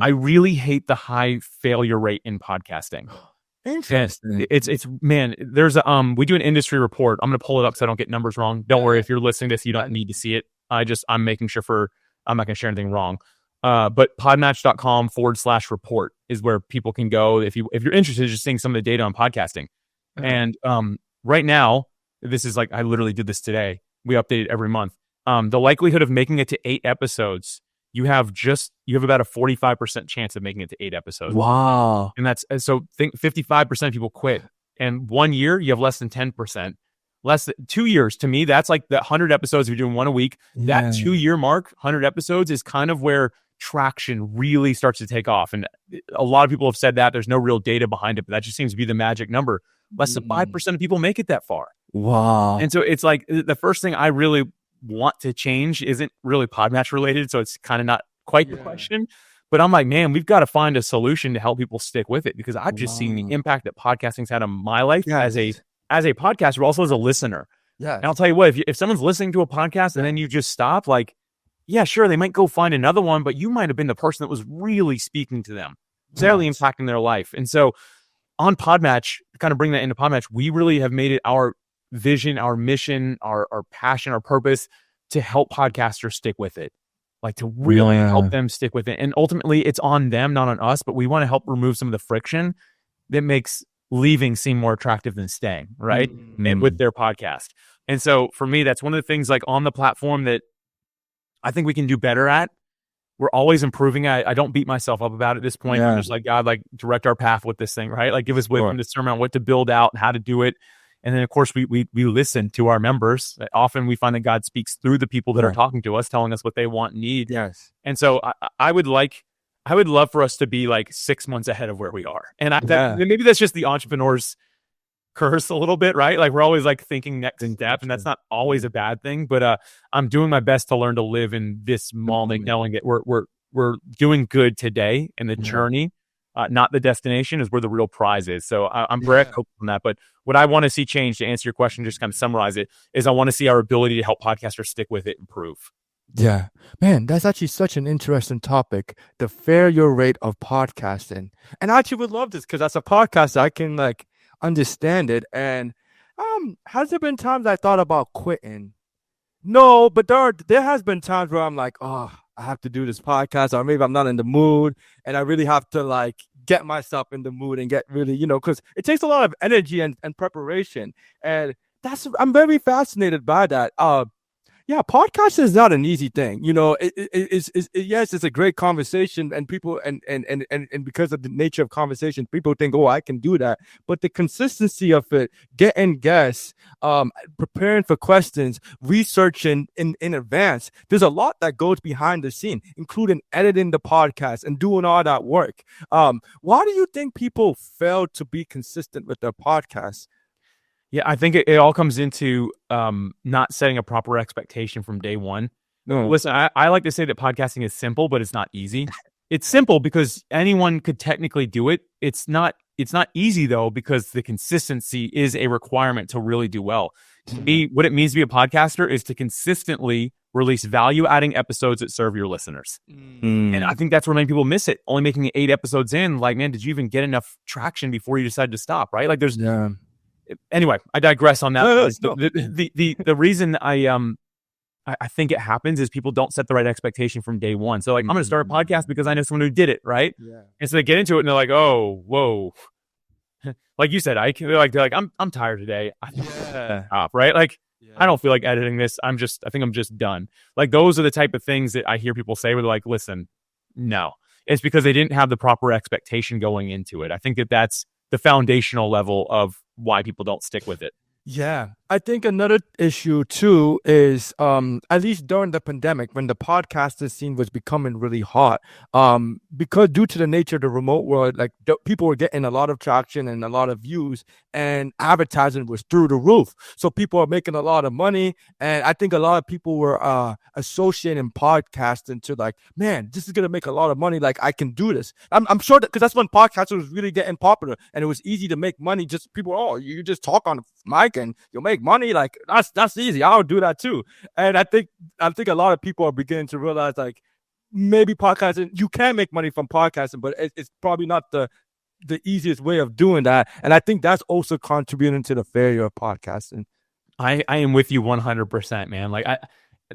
I really hate the high failure rate in podcasting. Interesting. It's man, there's we do an industry report. I'm going to pull it up so I don't get numbers wrong. Don't worry if you're listening to this, you don't need to see it. I'm making sure I'm not going to share anything wrong. But podmatch.com/report is where people can go if you're interested in just seeing some of the data on podcasting. And right now, this is like I literally did this today. We update it every month. The likelihood of making it to 8 episodes, you have about a 45% chance of making it to 8 episodes. Wow. And that's so think 55% of people quit. And 1 year, you have less than 10%. Less than 2 years, to me, that's like the 100 episodes. You're doing one a week. Yeah. That 2-year mark, 100 episodes, is kind of where traction really starts to take off. And a lot of people have said that there's no real data behind it, but that just seems to be the magic number. Less than 5% of people make it that far. Wow. And so it's like the first thing I really want to change isn't really PodMatch related. So it's kind of not quite the question. But I'm like, man, we've got to find a solution to help people stick with it, because I've just seen the impact that podcasting's had on my life as a podcaster, but also as a listener. Yeah. And I'll tell you what, if someone's listening to a podcast and then you just stop, like, yeah, sure, they might go find another one, but you might have been the person that was really speaking to them, really impacting their life. And so on PodMatch, kind of bring that into PodMatch, we really have made it our vision, our mission, our passion, our purpose to help podcasters stick with it. Like to really help them stick with it. And ultimately it's on them, not on us, but we want to help remove some of the friction that makes leaving seem more attractive than staying, right? And with their podcast. And so for me, that's one of the things like on the platform that I think we can do better at. We're always improving. I don't beat myself up about it at this point. I'm just like, God, like direct our path with this thing, right? Like give us wisdom to discern on what to build out and how to do it. And then of course we listen to our members. Often we find that God speaks through the people that are talking to us, telling us what they want and need. Yes. And so I would love for us to be like 6 months ahead of where we are. And maybe that's just the entrepreneur's curse a little bit, right? Like we're always like thinking next in depth, and that's not always a bad thing. But I'm doing my best to learn to live in this moment, knowing that we're doing good today, and the journey, not the destination, is where the real prize is. So I'm very hopeful on that. But what I want to see change, to answer your question, just kind of summarize it, is I want to see our ability to help podcasters stick with it improve. Yeah, man, that's actually such an interesting topic, the failure rate of podcasting. And I actually would love this, because as a podcaster, I can like understand it. And has there been times I thought about quitting? No, but there has been times where I'm like, oh, I have to do this podcast, or maybe I'm not in the mood, and I really have to like get myself in the mood and get really, because it takes a lot of energy and preparation. And I'm very fascinated by that. Yeah, podcast is not an easy thing. It's a great conversation, and people and because of the nature of conversation, people think, oh, I can do that. But the consistency of it, getting guests, preparing for questions, researching in advance, there's a lot that goes behind the scene, including editing the podcast and doing all that work. Why do you think people fail to be consistent with their podcasts? Yeah, I think it all comes into not setting a proper expectation from day one. No. Listen, I like to say that podcasting is simple, but it's not easy. It's simple because anyone could technically do it. It's not easy, though, because the consistency is a requirement to really do well. To me, what it means to be a podcaster is to consistently release value-adding episodes that serve your listeners. And I think that's where many people miss it. Only making it 8 episodes in, like, man, did you even get enough traction before you decided to stop, right? Like there's... Anyway, I digress on that. The reason I think it happens is people don't set the right expectation from day one. So like, I'm going to start a podcast because I know someone who did it, right? Yeah. And so they get into it and they're like, oh, whoa. Like you said, they're like, I'm tired today. I think stop, right? Like, I don't feel like editing this. I think I'm just done. Like those are the type of things that I hear people say where they're like, listen, no. It's because they didn't have the proper expectation going into it. I think that's the foundational level of why people don't stick with it. Yeah. I think another issue too is at least during the pandemic, when the podcaster scene was becoming really hot, because due to the nature of the remote world, like people were getting a lot of traction and a lot of views, and advertising was through the roof. So people are making a lot of money, and I think a lot of people were associating podcasting to like, man, this is gonna make a lot of money. Like I can do this. I'm sure that because that's when podcasting was really getting popular, and it was easy to make money. Just people, oh, you just talk on the mic and you'll make money. Like that's easy. I'll do that too. And I think a lot of people are beginning to realize like maybe podcasting, you can make money from podcasting, but it's probably not the easiest way of doing that. And I think that's also contributing to the failure of podcasting. I am with you 100%, man. Like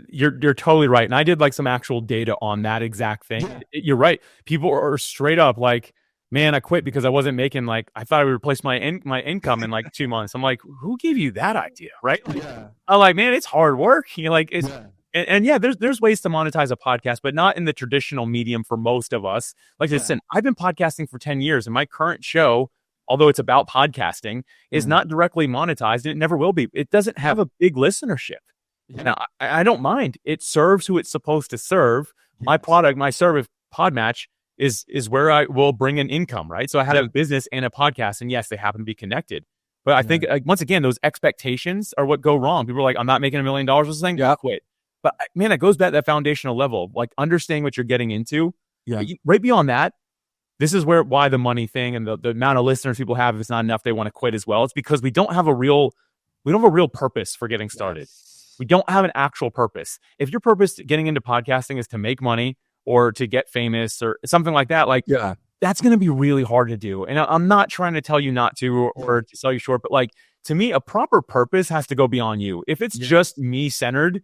you're totally right. And I did like some actual data on that exact thing. Yeah. You're right. People are straight up like, man, I quit because I wasn't making, like, I thought I would replace my income in like 2 months. I'm like, who gave you that idea? Right. Like, I'm like, man, it's hard work. You know, like it's, and yeah, there's ways to monetize a podcast, but not in the traditional medium for most of us. Like listen, I've been podcasting for 10 years and my current show, although it's about podcasting, is not directly monetized. And it never will be. It doesn't have a big listenership. Now, I don't mind. It serves who it's supposed to serve. My product, my service, PodMatch, is where I will bring in income, right? So I had a business and a podcast, and yes, they happen to be connected. But I think, once again, those expectations are what go wrong. People are like, I'm not making $1 million with this thing. Yeah, quit. But man, it goes back to that foundational level, like understanding what you're getting into. Yeah. Right beyond that, this is why the money thing and the amount of listeners people have, if it's not enough, they want to quit as well. It's because we don't have a real purpose for getting started. We don't have an actual purpose. If your purpose getting into podcasting is to make money or to get famous or something like that, like that's going to be really hard to do. And I'm not trying to tell you not to or to sell you short, but like to me, a proper purpose has to go beyond you. If it's just me centered,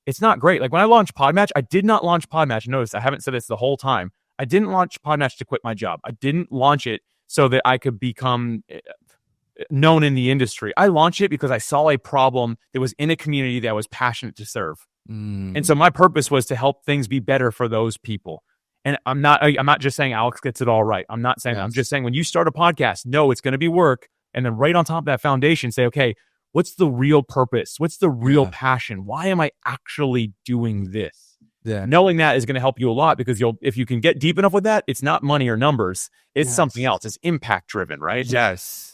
it's not great. Like when I launched PodMatch, I did not launch PodMatch. Notice I haven't said this the whole time. I didn't launch PodMatch to quit my job. I didn't launch it so that I could become known in the industry. I launched it because I saw a problem that was in a community that I was passionate to serve. And so my purpose was to help things be better for those people. And I'm not just saying Alex gets it all right. I'm not saying that. I'm just saying when you start a podcast, no, it's going to be work. And then right on top of that foundation, say, okay, what's the real purpose? What's the real passion? Why am I actually doing this? Yeah. Knowing that is going to help you a lot because if you can get deep enough with that, it's not money or numbers. It's something else. It's impact driven, right? Yes.